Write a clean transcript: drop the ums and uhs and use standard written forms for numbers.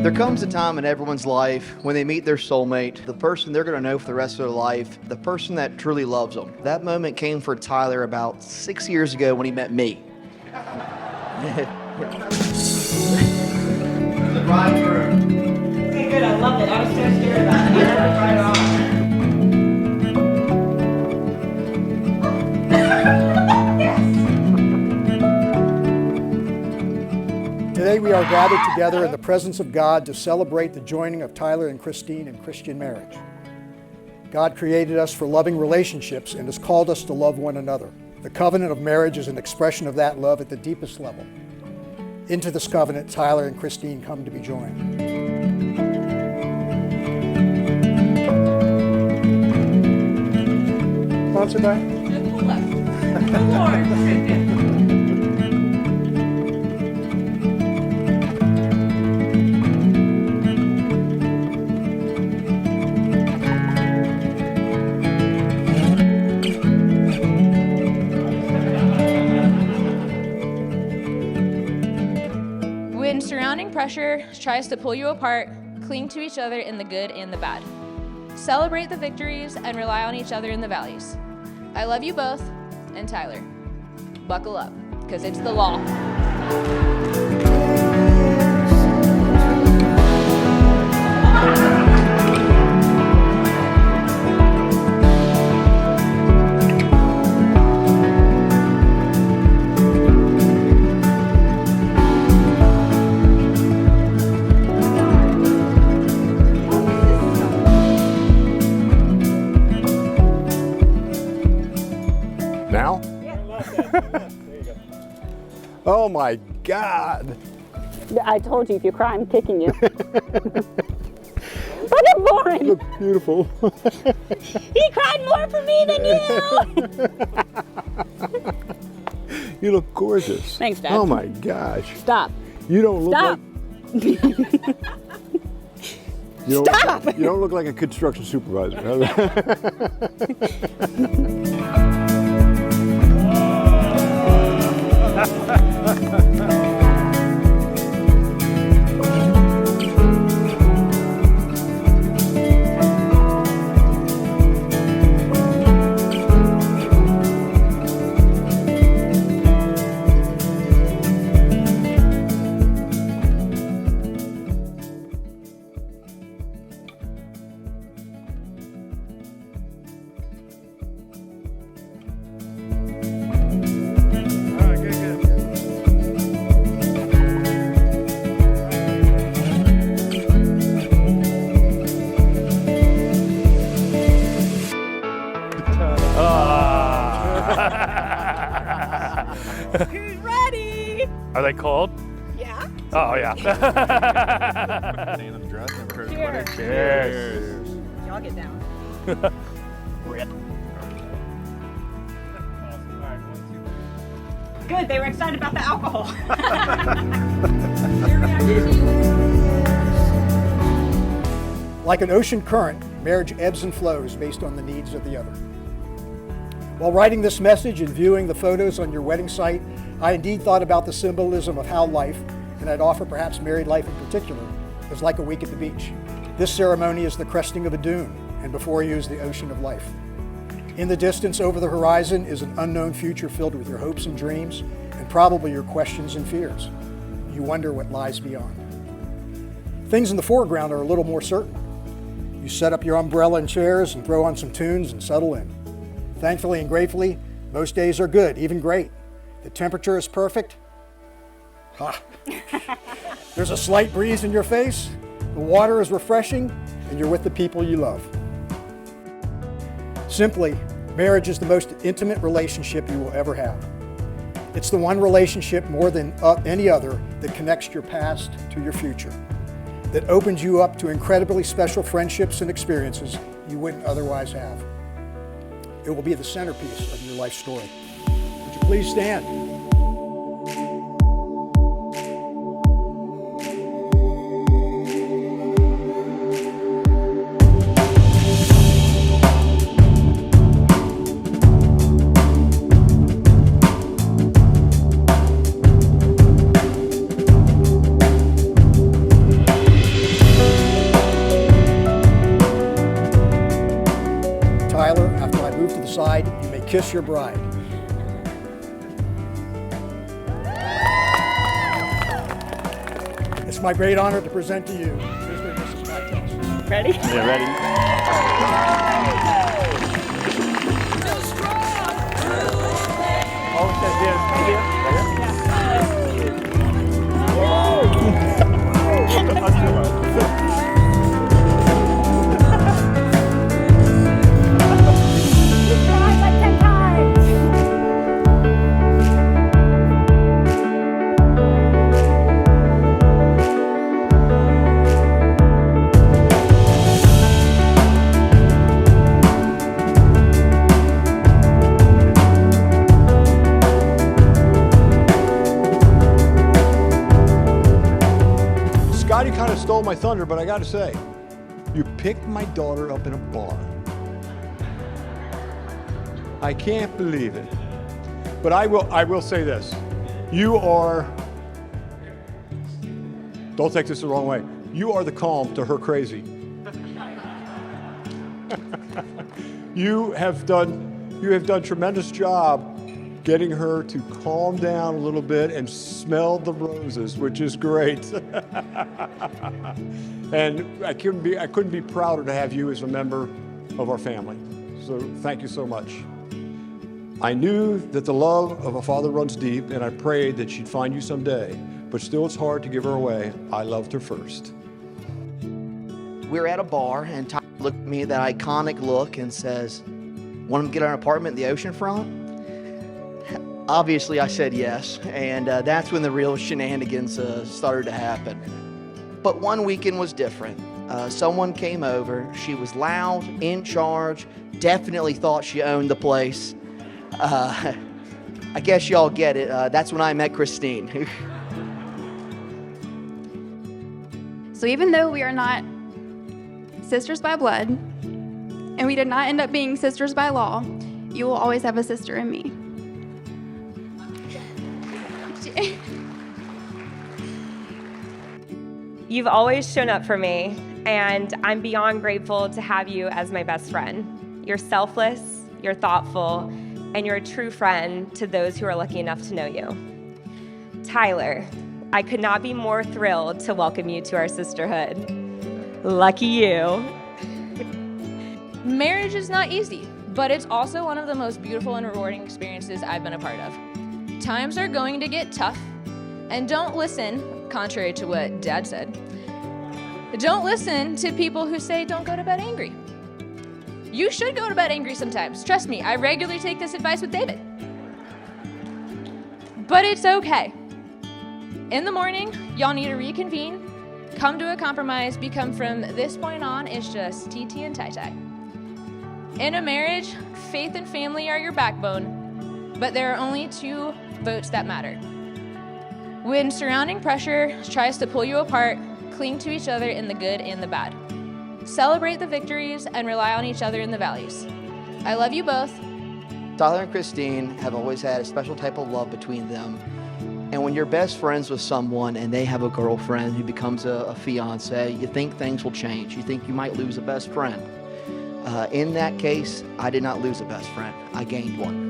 There comes a time in everyone's life when they meet their soulmate, the person they're going to know for the rest of their life, the person that truly loves them. That moment came for Tyler about 6 years ago when he met me. The bridegroom. Okay, good. I love it. I was so scared about it. Right on. Today we are gathered together in the presence of God to celebrate the joining of Tyler and Christine in Christian marriage. God created us for loving relationships and has called us to love one another. The covenant of marriage is an expression of that love at the deepest level. Into this covenant, Tyler and Christine come to be joined. Sponsored by? When surrounding pressure tries to pull you apart, cling to each other in the good and the bad. Celebrate the victories and rely on each other in the valleys. I love you both, and Tyler. Buckle up, because it's the law. Now? Oh my God! I told you, if you cry, I'm kicking you. Look at boring. You look beautiful. He cried more for me than you. You look gorgeous. Thanks, Dad. Oh my gosh. Stop. You don't look Stop. like... You don't, Stop. You don't look like a construction supervisor. Who's ready? Are they cold? Yeah. Oh, yeah. Cheers. Cheers. Y'all get down. Good, they were excited about the alcohol. Like an ocean current, marriage ebbs and flows based on the needs of the other. While writing this message and viewing the photos on your wedding site, I indeed thought about the symbolism of how life, and I'd offer perhaps married life in particular, is like a week at the beach. This ceremony is the cresting of a dune, and before you is the ocean of life. In the distance over the horizon is an unknown future filled with your hopes and dreams, and probably your questions and fears. You wonder what lies beyond. Things in the foreground are a little more certain. You set up your umbrella and chairs and throw on some tunes and settle in. Thankfully and gratefully, most days are good, even great. The temperature is perfect. Ha! There's a slight breeze in your face, the water is refreshing, and you're with the people you love. Simply, marriage is the most intimate relationship you will ever have. It's the one relationship more than any other that connects your past to your future, that opens you up to incredibly special friendships and experiences you wouldn't otherwise have. It will be the centerpiece of your life story. Would you please stand? kiss your bride. It's my great honor to present to you Mr. and Mrs. Cocktails. Ready? Yeah, ready? Oh, it says here. Try like 10 times. Scotty kind of stole my thunder, but I got to say, you picked my daughter up in a bar. I can't believe it. But I will say this. You are, don't take this the wrong way, you are the calm to her crazy. You have done tremendous job getting her to calm down a little bit and smell the roses, which is great. And I couldn't be prouder to have you as a member of our family. So thank you so much. I knew that the love of a father runs deep, and I prayed that she'd find you someday, but still it's hard to give her away. I loved her first. We were at a bar, and Tyler looked at me, that iconic look, and says, "Want to get an apartment in the oceanfront?" Obviously, I said yes, and that's when the real shenanigans started to happen. But one weekend was different. Someone came over. She was loud, in charge, definitely thought she owned the place. I guess y'all get it. That's when I met Christine. So even though we are not sisters by blood, and we did not end up being sisters by law, you will always have a sister in me. You've always shown up for me, and I'm beyond grateful to have you as my best friend. You're selfless, you're thoughtful, and you're a true friend to those who are lucky enough to know you. Tyler, I could not be more thrilled to welcome you to our sisterhood. Lucky you. Marriage is not easy, but it's also one of the most beautiful and rewarding experiences I've been a part of. Times are going to get tough, and don't listen, contrary to what Dad said, don't listen to people who say don't go to bed angry. You should go to bed angry sometimes. Trust me, I regularly take this advice with David. But it's okay. In the morning, y'all need to reconvene, come to a compromise, become from this point on, it's just TT and Tai-Tai. In a marriage, faith and family are your backbone, but there are only two votes that matter. When surrounding pressure tries to pull you apart, cling to each other in the good and the bad. Celebrate the victories and rely on each other in the valleys. I love you both. Tyler and Christine have always had a special type of love between them. And when you're best friends with someone and they have a girlfriend who becomes a fiance, you think things will change. You think you might lose a best friend. In that case, I did not lose a best friend. I gained one.